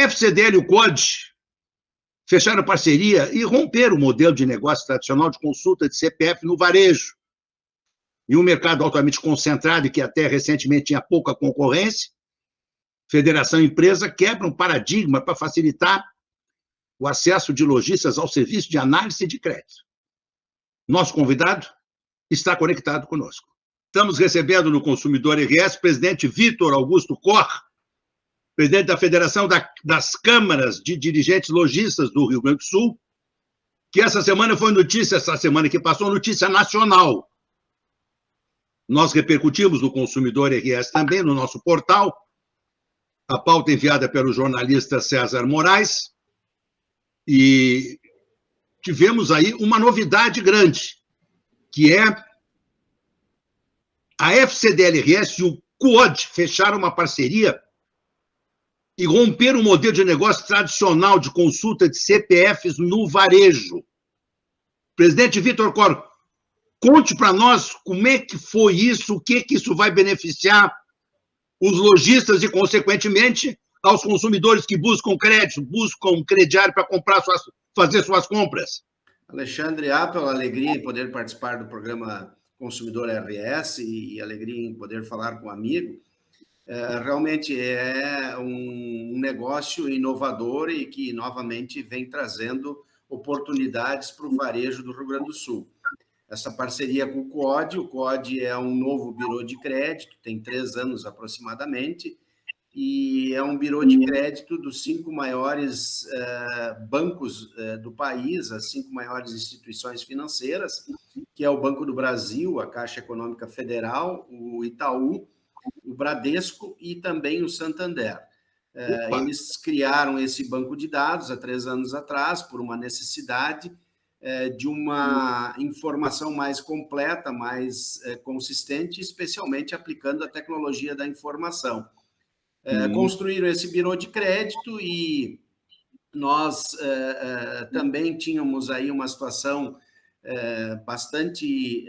FCDL e o COD fecharam parceria e romperam o modelo de negócio tradicional de consulta de CPF no varejo. Em um mercado altamente concentrado e que até recentemente tinha pouca concorrência, Federação e empresa quebra um paradigma para facilitar o acesso de lojistas ao serviço de análise de crédito. Nosso convidado está conectado conosco. Estamos recebendo no Consumidor RS o presidente Vitor Augusto Cor, presidente da Federação das Câmaras de Dirigentes Lojistas do Rio Grande do Sul, que essa semana foi notícia, essa semana que passou, notícia nacional. Nós repercutimos no Consumidor RS também, no nosso portal, a pauta enviada pelo jornalista César Moraes, e tivemos aí uma novidade grande, que é a FCDLRS e o COD fecharam uma parceria e romperam o modelo de negócio tradicional de consulta de CPFs no varejo. Presidente Vitor Cor, conte para nós como é que foi isso, o que isso vai beneficiar os lojistas e, consequentemente, aos consumidores que buscam crédito, buscam crediário para fazer suas compras. Alexandre Appel, alegria em poder participar do programa Consumidor RS e alegria em poder falar com um amigo. Realmente é um negócio inovador e que, novamente, vem trazendo oportunidades para o varejo do Rio Grande do Sul. Essa parceria com o COD é um novo birô de crédito, tem 3 anos aproximadamente, e é um birô de crédito dos 5 maiores bancos do país, as 5 maiores instituições financeiras, que é o Banco do Brasil, a Caixa Econômica Federal, o Itaú, o Bradesco e também o Santander. Eles criaram esse banco de dados há 3 anos atrás, por uma necessidade de uma informação mais completa, mais consistente, especialmente aplicando a tecnologia da informação. Construíram esse birô de crédito e nós também tínhamos aí uma situação bastante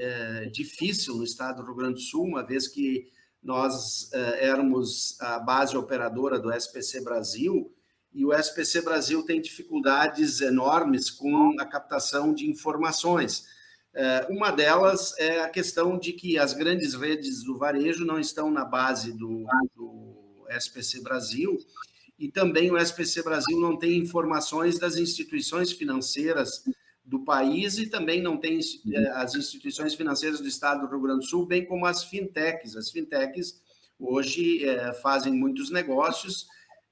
difícil no estado do Rio Grande do Sul, uma vez que nós éramos a base operadora do SPC Brasil, e o SPC Brasil tem dificuldades enormes com a captação de informações. Uma delas é a questão de que as grandes redes do varejo não estão na base do SPC Brasil, e também o SPC Brasil não tem informações das instituições financeiras do país e também não tem as instituições financeiras do estado do Rio Grande do Sul, bem como as fintechs. As fintechs hoje fazem muitos negócios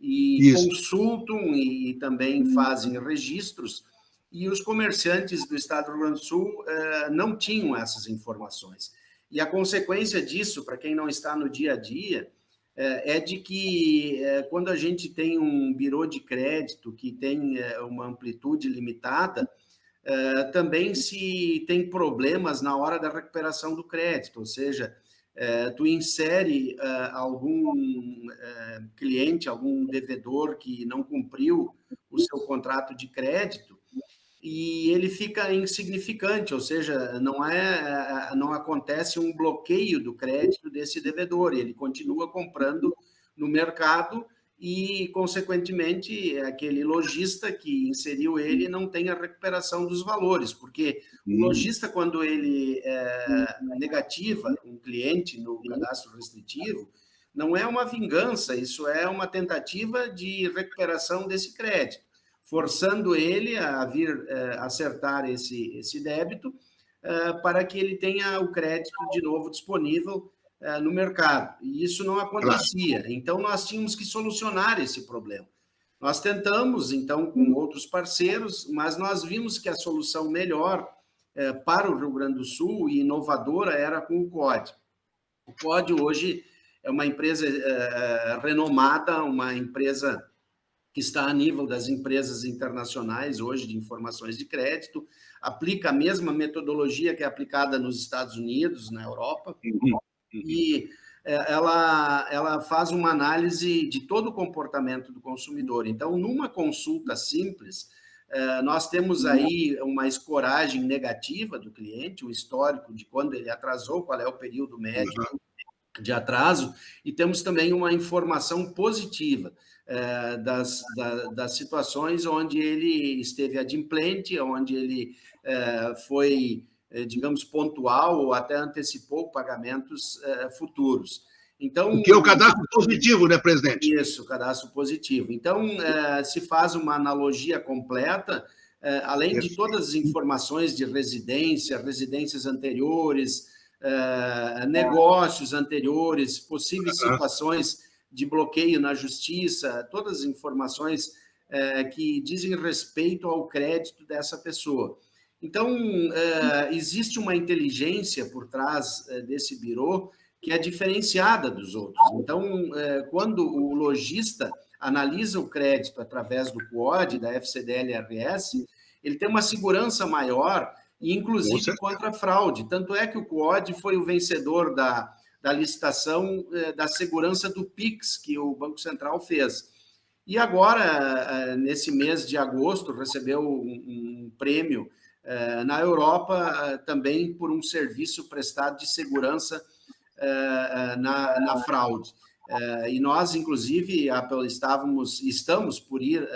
e consultam e também fazem registros, e os comerciantes do estado do Rio Grande do Sul não tinham essas informações. E a consequência disso, para quem não está no dia a dia, é de que quando a gente tem um birô de crédito que tem uma amplitude limitada, também se tem problemas na hora da recuperação do crédito, ou seja, tu insere algum cliente, algum devedor que não cumpriu o seu contrato de crédito e ele fica insignificante, ou seja, não acontece um bloqueio do crédito desse devedor, ele continua comprando no mercado e, consequentemente, aquele lojista que inseriu ele não tem a recuperação dos valores, porque o lojista, quando ele negativa um cliente no cadastro restritivo, não é uma vingança, isso é uma tentativa de recuperação desse crédito, forçando ele a vir acertar esse débito para que ele tenha o crédito de novo disponível no mercado. E isso não acontecia. Então, nós tínhamos que solucionar esse problema. Nós tentamos, então, com outros parceiros, mas nós vimos que a solução melhor para o Rio Grande do Sul e inovadora era com o COD. O COD hoje é uma empresa renomada, uma empresa que está a nível das empresas internacionais hoje de informações de crédito, aplica a mesma metodologia que é aplicada nos Estados Unidos, na Europa, e ela faz uma análise de todo o comportamento do consumidor. Então, numa consulta simples, nós temos aí uma escoragem negativa do cliente, o histórico de quando ele atrasou, qual é o período médio de atraso, e temos também uma informação positiva. das situações onde ele esteve adimplente, onde ele foi, digamos, pontual ou até antecipou pagamentos futuros. Então, o que é o cadastro positivo, né, presidente? Isso, cadastro positivo. Então, se faz uma analogia completa, além de todas as informações de residência, residências anteriores, negócios anteriores, possíveis situações de bloqueio na justiça, todas as informações que dizem respeito ao crédito dessa pessoa. Então, existe uma inteligência por trás desse birô que é diferenciada dos outros. Então, quando o lojista analisa o crédito através do CUOD, da FCDL-RS, ele tem uma segurança maior, e inclusive contra a fraude. Tanto é que o CUOD foi o vencedor da licitação da segurança do PIX, que o Banco Central fez. E agora, nesse mês de agosto, recebeu um prêmio na Europa também por um serviço prestado de segurança na fraude. E nós, inclusive, Apple, estamos por ir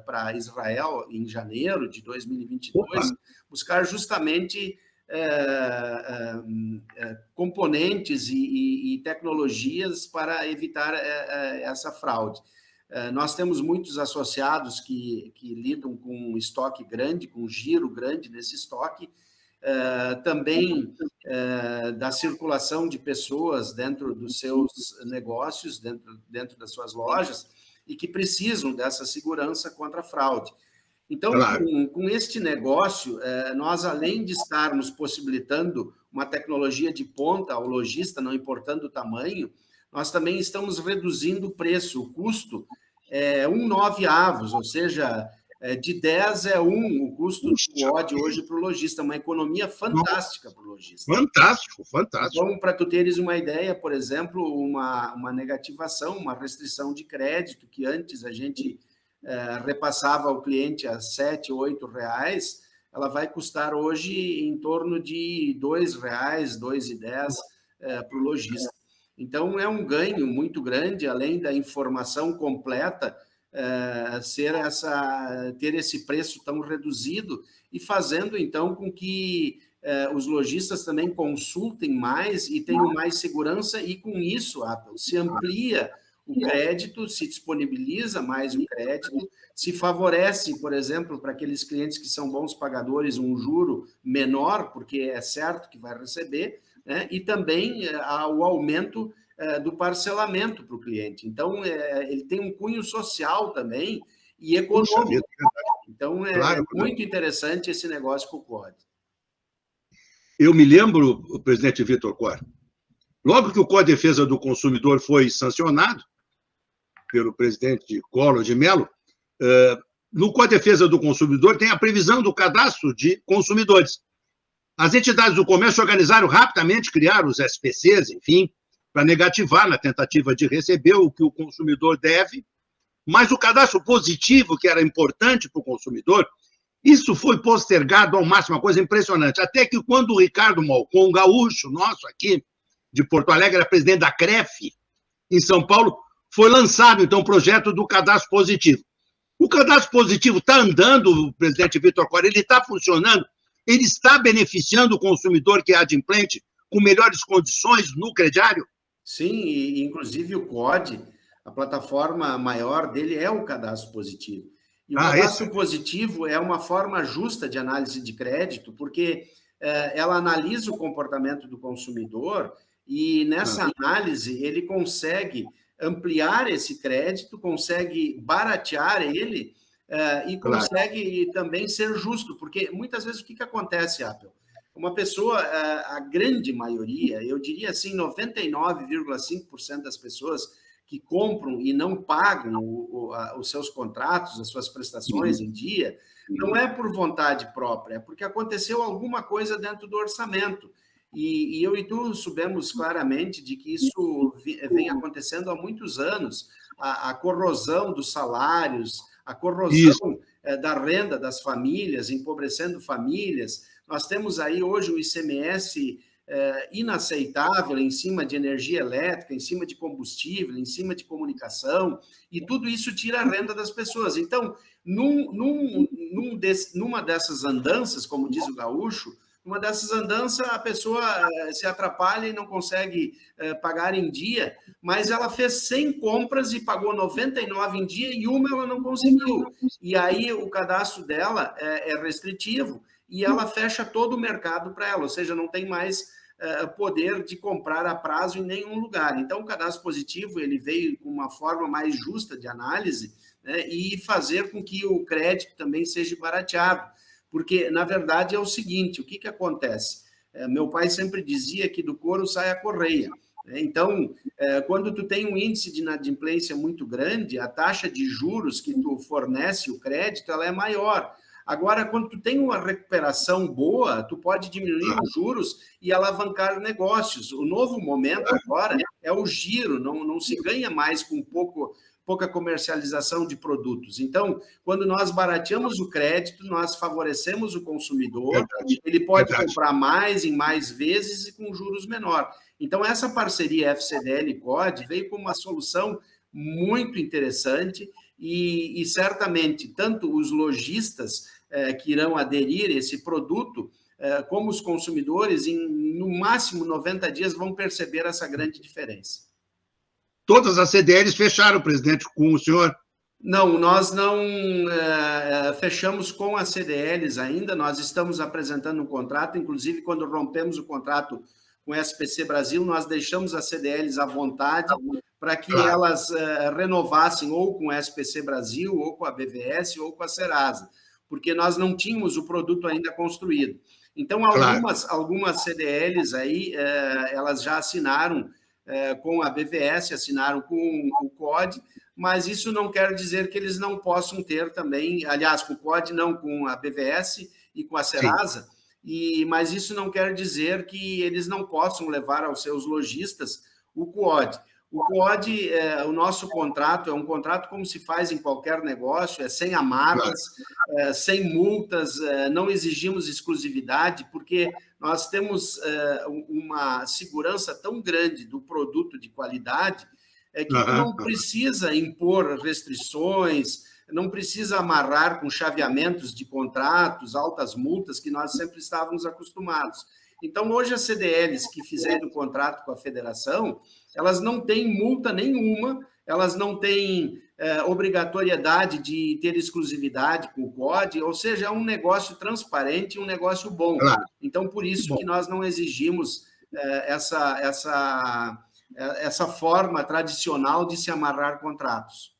para Israel em janeiro de 2022, buscar justamente componentes e tecnologias para evitar essa fraude. Nós temos muitos associados que lidam com um estoque grande, com um giro grande nesse estoque, também da circulação de pessoas dentro dos seus negócios, dentro das suas lojas, e que precisam dessa segurança contra a fraude. Então, claro, com este negócio, nós, além de estarmos possibilitando uma tecnologia de ponta ao lojista, não importando o tamanho, nós também estamos reduzindo o preço, o custo, 1,9 avos, ou seja, de 10 é 1 o custo do CUOD hoje para o lojista, uma economia fantástica para o lojista. Fantástico, fantástico. Então, para tu teres uma ideia, por exemplo, uma negativação, uma restrição de crédito, que antes a gente repassava ao cliente a R$ 7, R$ 8, ela vai custar hoje em torno de R$ 2, R$ 2,10 para o lojista. Então, é um ganho muito grande, além da informação completa, ter esse preço tão reduzido e fazendo, então, com que os lojistas também consultem mais e tenham mais segurança, e com isso, Apple, se amplia o crédito, se disponibiliza mais o crédito, se favorece, por exemplo, para aqueles clientes que são bons pagadores, um juro menor, porque é certo que vai receber, né? E também o aumento do parcelamento para o cliente. Então, ele tem um cunho social também e econômico. Então, claro, muito interessante esse negócio com o CUOD. Eu me lembro, o presidente Vitor Cor, logo que o Código de Defesa do Consumidor foi sancionado pelo presidente Collor de Mello, no Código de Defesa do Consumidor tem a previsão do cadastro de consumidores. As entidades do comércio organizaram rapidamente, criaram os SPCs, enfim, para negativar na tentativa de receber o que o consumidor deve, mas o cadastro positivo, que era importante para o consumidor, isso foi postergado ao máximo, uma coisa impressionante, até que quando o Ricardo Malcom, um gaúcho nosso aqui, de Porto Alegre, era presidente da CREF, em São Paulo, foi lançado, então, o projeto do cadastro positivo. O cadastro positivo está andando, presidente Vitor Cor, ele está funcionando, ele está beneficiando o consumidor que é adimplente com melhores condições no crediário? Sim, e inclusive o COD, a plataforma maior dele é o cadastro positivo. E o cadastro positivo é uma forma justa de análise de crédito, porque ela analisa o comportamento do consumidor e nessa análise ele consegue ampliar esse crédito, consegue baratear ele e consegue também ser justo, porque muitas vezes o que acontece, Apple? Uma pessoa, a grande maioria, eu diria assim, 99,5% das pessoas que compram e não pagam os seus contratos, as suas prestações em dia, não é por vontade própria, é porque aconteceu alguma coisa dentro do orçamento. E eu e tu sabemos claramente de que isso vem acontecendo há muitos anos, a corrosão dos salários, a corrosão da renda das famílias, empobrecendo famílias. Nós temos aí hoje o ICMS inaceitável em cima de energia elétrica, em cima de combustível, em cima de comunicação, e tudo isso tira a renda das pessoas. Então, numa dessas andanças, como diz o gaúcho, uma dessas andanças, a pessoa se atrapalha e não consegue pagar em dia, mas ela fez 100 compras e pagou 99 em dia e uma ela não conseguiu. E aí o cadastro dela é restritivo e ela fecha todo o mercado para ela, ou seja, não tem mais poder de comprar a prazo em nenhum lugar. Então, o cadastro positivo ele veio com uma forma mais justa de análise, né, e fazer com que o crédito também seja barateado. Porque, na verdade, é o seguinte, o que acontece? Meu pai sempre dizia que do couro sai a correia. Então, quando tu tem um índice de inadimplência muito grande, a taxa de juros que tu fornece o crédito, ela é maior. Agora, quando tu tem uma recuperação boa, tu pode diminuir os juros e alavancar negócios. O novo momento agora é o giro, não se ganha mais com pouca comercialização de produtos. Então, quando nós barateamos o crédito, nós favorecemos o consumidor, ele pode comprar mais em mais vezes e com juros menor. Então, essa parceria FCDL e COD veio com uma solução muito interessante e certamente tanto os lojistas que irão aderir a esse produto, como os consumidores, no máximo 90 dias, vão perceber essa grande diferença. Todas as CDLs fecharam, presidente, com o senhor? Não, nós não fechamos com as CDLs ainda, nós estamos apresentando um contrato, inclusive quando rompemos o contrato com o SPC Brasil, nós deixamos as CDLs à vontade para que elas renovassem ou com o SPC Brasil, ou com a BVS, ou com a Serasa, porque nós não tínhamos o produto ainda construído. Então, algumas CDLs aí, elas já assinaram com a BVS, assinaram com o COD, mas isso não quer dizer que eles não possam ter também, aliás, com o COD, não, com a BVS e com a Serasa, mas isso não quer dizer que eles não possam levar aos seus lojistas o COD. O COD, o nosso contrato, é um contrato como se faz em qualquer negócio, é sem amarras, sem multas, não exigimos exclusividade, porque nós temos uma segurança tão grande do produto de qualidade que não precisa impor restrições, não precisa amarrar com chaveamentos de contratos, altas multas, que nós sempre estávamos acostumados. Então, hoje, as CDLs que fizeram o contrato com a federação, elas não têm multa nenhuma, elas não têm obrigatoriedade de ter exclusividade com o COD, ou seja, é um negócio transparente e um negócio bom. Então, por isso que nós não exigimos essa forma tradicional de se amarrar contratos.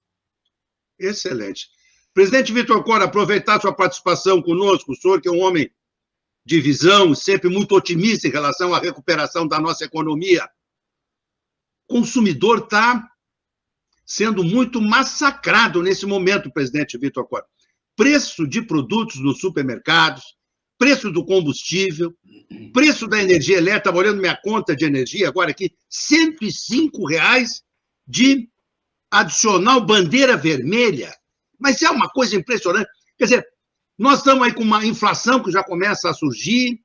Excelente. Presidente Vitor Cora, aproveitar sua participação conosco, o senhor que é um homem de visão, sempre muito otimista em relação à recuperação da nossa economia. O consumidor está sendo muito massacrado nesse momento, presidente Vitor Cora. Preço de produtos nos supermercados, preço do combustível, preço da energia elétrica, estava olhando minha conta de energia agora aqui, R$ 105,00 de adicional bandeira vermelha. Mas é uma coisa impressionante. Quer dizer, nós estamos aí com uma inflação que já começa a surgir.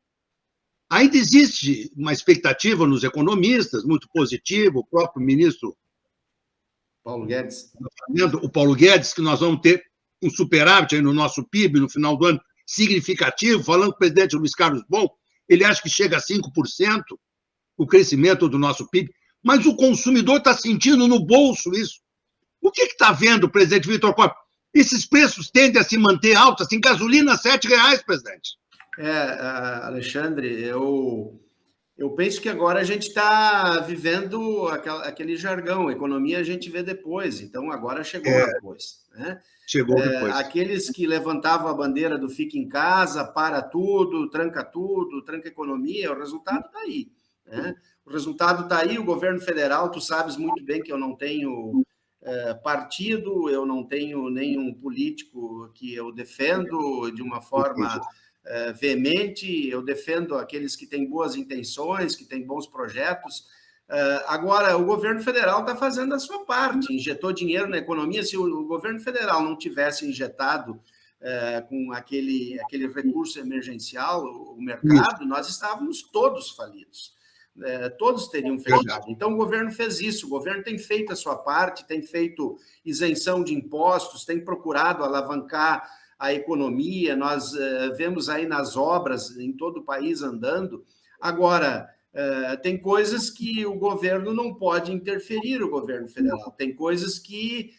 Ainda existe uma expectativa nos economistas, muito positiva, o próprio ministro Paulo Guedes. O Paulo Guedes, que nós vamos ter um superávit aí no nosso PIB no final do ano significativo, falando com o presidente Luiz Carlos Bom, ele acha que chega a 5% o crescimento do nosso PIB, mas o consumidor está sentindo no bolso isso. O que está vendo, presidente Vitor Cora? Esses preços tendem a se manter altos, assim, gasolina R$ 7,00, presidente. Alexandre, eu penso que agora a gente está vivendo aquele jargão, economia a gente vê depois, então agora chegou depois. Né? Chegou depois. Aqueles que levantavam a bandeira do fica em casa, para tudo, tranca a economia, o resultado está aí. Né? O resultado está aí, o governo federal, tu sabes muito bem que eu não tenho partido, eu não tenho nenhum político que eu defendo de uma forma veemente, eu defendo aqueles que têm boas intenções, que têm bons projetos. Agora, o governo federal está fazendo a sua parte, injetou dinheiro na economia. Se o governo federal não tivesse injetado com aquele recurso emergencial, o mercado, nós estávamos todos falidos. Todos teriam fechado. Então, o governo fez isso, o governo tem feito a sua parte, tem feito isenção de impostos, tem procurado alavancar a economia, nós vemos aí nas obras em todo o país andando. Agora, tem coisas que o governo não pode interferir, o governo federal, tem coisas que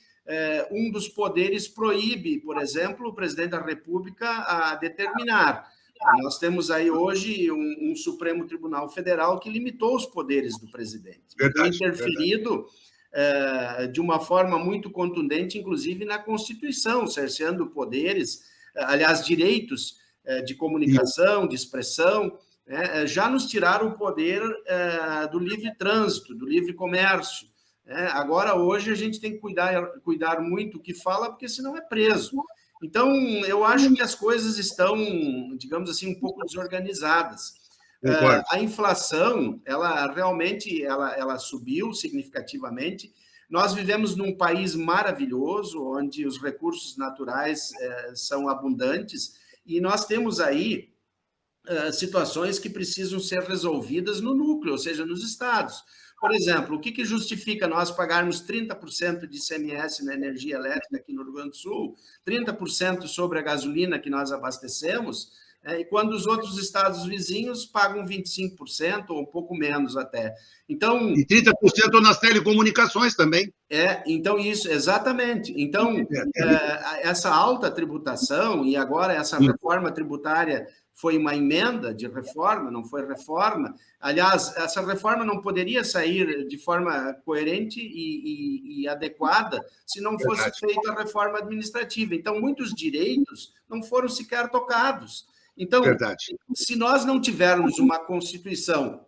um dos poderes proíbe, por exemplo, o presidente da República a determinar. Nós temos aí hoje um Supremo Tribunal Federal que limitou os poderes do presidente. Tem interferido de uma forma muito contundente, inclusive na Constituição, cerceando poderes, aliás, direitos de comunicação, de expressão, já nos tiraram o poder do livre trânsito, do livre comércio. Agora, hoje, a gente tem que cuidar muito o que fala, porque senão é preso. Então, eu acho que as coisas estão, digamos assim, um pouco desorganizadas. A inflação, ela realmente ela subiu significativamente. Nós vivemos num país maravilhoso, onde os recursos naturais são abundantes, e nós temos aí situações que precisam ser resolvidas no núcleo, ou seja, nos estados. Por exemplo, o que justifica nós pagarmos 30% de ICMS na energia elétrica aqui no Rio Grande do Sul, 30% sobre a gasolina que nós abastecemos, e quando os outros estados vizinhos pagam 25% ou um pouco menos até. Então, e 30% nas telecomunicações também. Então isso, exatamente. Então, essa alta tributação e agora essa reforma tributária foi uma emenda de reforma, não foi reforma. Aliás, essa reforma não poderia sair de forma coerente e adequada se não fosse feita a reforma administrativa. Então, muitos direitos não foram sequer tocados. Então, se nós não tivermos uma Constituição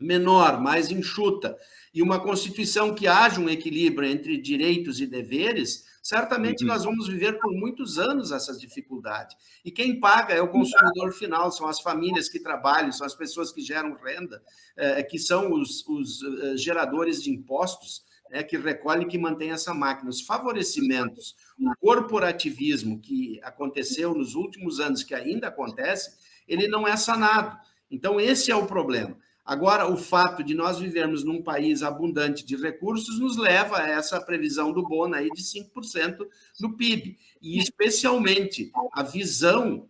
menor, mais enxuta, e uma Constituição que haja um equilíbrio entre direitos e deveres, certamente nós vamos viver por muitos anos essas dificuldades. E quem paga é o consumidor final, são as famílias que trabalham, são as pessoas que geram renda, que são os geradores de impostos, que recolhem e que mantêm essa máquina. Os favorecimentos, o corporativismo que aconteceu nos últimos anos, que ainda acontece, ele não é sanado. Então, esse é o problema. Agora, o fato de nós vivermos num país abundante de recursos nos leva a essa previsão do Bona aí de 5% do PIB. E, especialmente, a visão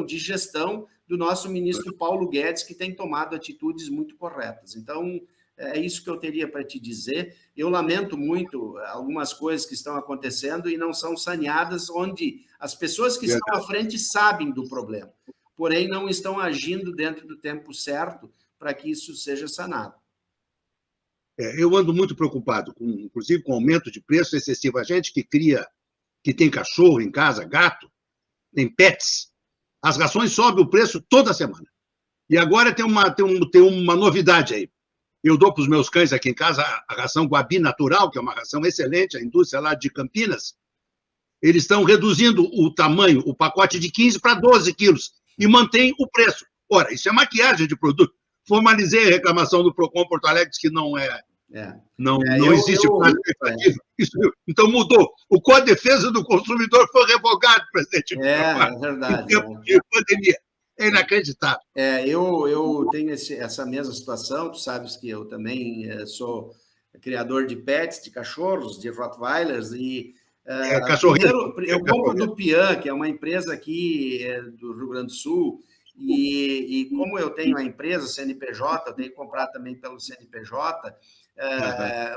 de gestão do nosso ministro Paulo Guedes, que tem tomado atitudes muito corretas. Então, é isso que eu teria para te dizer. Eu lamento muito algumas coisas que estão acontecendo e não são saneadas, onde as pessoas que estão à frente sabem do problema, porém não estão agindo dentro do tempo certo para que isso seja sanado. Eu ando muito preocupado, inclusive com o aumento de preço excessivo. A gente que tem cachorro em casa, gato, tem pets, as rações sobem o preço toda semana. E agora tem uma novidade aí. Eu dou para os meus cães aqui em casa a ração Guabi Natural, que é uma ração excelente, a indústria lá de Campinas. Eles estão reduzindo o tamanho, o pacote de 15 para 12 quilos, e mantém o preço. Ora, isso é maquiagem de produto. Formalizei a reclamação do Procon Porto Alegre, que não existe prazo efetivo. Então mudou. O Código de Defesa do Consumidor foi revogado, presidente. É verdade. Em tempo de pandemia. É inacreditável. Eu tenho essa mesma situação. Tu sabes que eu também sou criador de pets, de cachorros, de Rottweilers, e eu compro do Pian, que é uma empresa aqui do Rio Grande do Sul, e como eu tenho a empresa CNPJ, eu tenho que comprar também pelo CNPJ,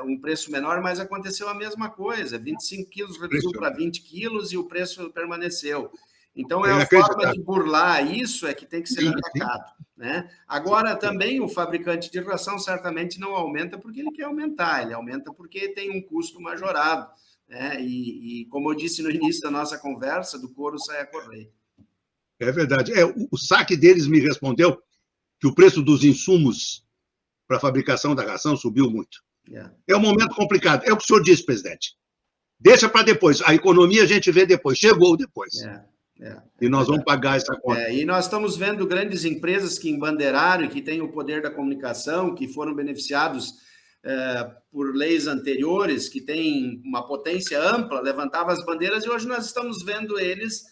um preço menor, mas aconteceu a mesma coisa, 25 quilos reduziu para 20 quilos e o preço permaneceu. Então, a forma de burlar isso é que tem que ser atacado, né? Agora, também o fabricante de ração certamente não aumenta porque ele quer aumentar, ele aumenta porque tem um custo majorado, né? E como eu disse no início da nossa conversa, do couro sai a correia. É verdade. O saque deles me respondeu que o preço dos insumos para a fabricação da ração subiu muito. É um momento complicado. É o que o senhor disse, presidente. Deixa para depois. A economia a gente vê depois. Chegou depois. E nós vamos pagar essa conta. E nós estamos vendo grandes empresas que embandeiraram e que têm o poder da comunicação, que foram beneficiados por leis anteriores, que têm uma potência ampla, levantava as bandeiras, e hoje nós estamos vendo eles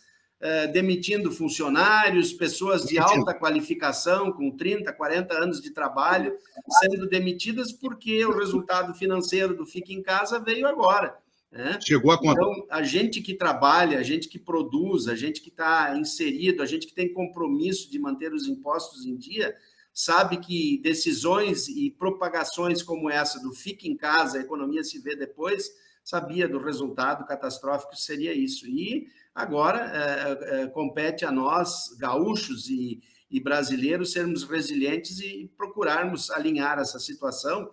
demitindo funcionários, pessoas de alta qualificação, com 30, 40 anos de trabalho, sendo demitidas porque o resultado financeiro do Fique em Casa veio agora. Né? Chegou a conta. Então, a gente que trabalha, a gente que produz, a gente que está inserido, a gente que tem compromisso de manter os impostos em dia, sabe que decisões e propagações como essa do Fique em Casa, a economia se vê depois, sabia do resultado catastrófico que seria isso. E agora compete a nós, gaúchos e brasileiros, sermos resilientes e procurarmos alinhar essa situação,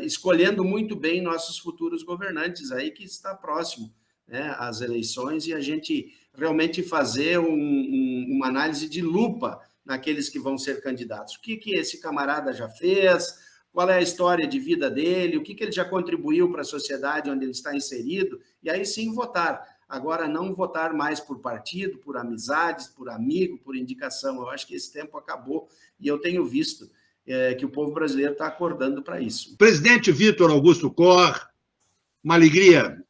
escolhendo muito bem nossos futuros governantes, aí que está próximo, né, às eleições, e a gente realmente fazer uma análise de lupa naqueles que vão ser candidatos. O que esse camarada já fez, qual é a história de vida dele, o que ele já contribuiu para a sociedade onde ele está inserido, e aí sim votar. Agora, não votar mais por partido, por amizades, por amigo, por indicação. Eu acho que esse tempo acabou, e eu tenho visto que o povo brasileiro está acordando para isso. Presidente Vitor Augusto Cor, uma alegria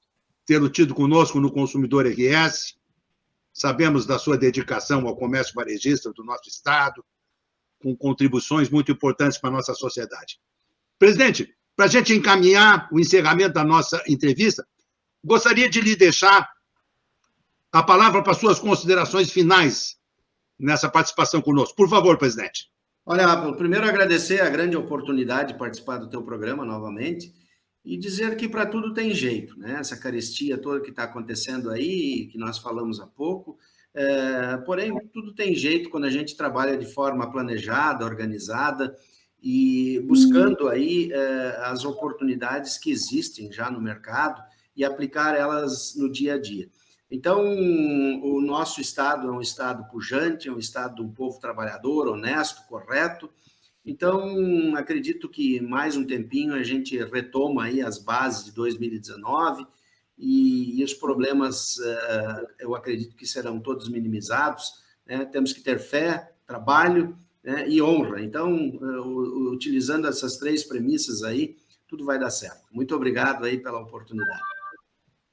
tê-lo tido conosco no Consumidor RS. Sabemos da sua dedicação ao comércio varejista do nosso Estado, com contribuições muito importantes para a nossa sociedade. Presidente, para a gente encaminhar o encerramento da nossa entrevista, gostaria de lhe deixar a palavra para suas considerações finais nessa participação conosco. Por favor, presidente. Olha, primeiro agradecer a grande oportunidade de participar do teu programa novamente e dizer que para tudo tem jeito, né? Essa carestia toda que está acontecendo aí, que nós falamos há pouco, porém, tudo tem jeito quando a gente trabalha de forma planejada, organizada e buscando aí as oportunidades que existem já no mercado e aplicar elas no dia a dia. Então, o nosso Estado é um Estado pujante, é um Estado de um povo trabalhador, honesto, correto. Então, acredito que mais um tempinho a gente retoma aí as bases de 2019 e os problemas, eu acredito que serão todos minimizados, né? Temos que ter fé, trabalho, né, e honra. Então, utilizando essas três premissas aí, tudo vai dar certo. Muito obrigado aí pela oportunidade.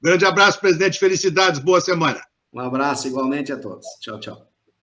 Grande abraço, presidente. Felicidades. Boa semana. Um abraço igualmente a todos. Tchau, tchau.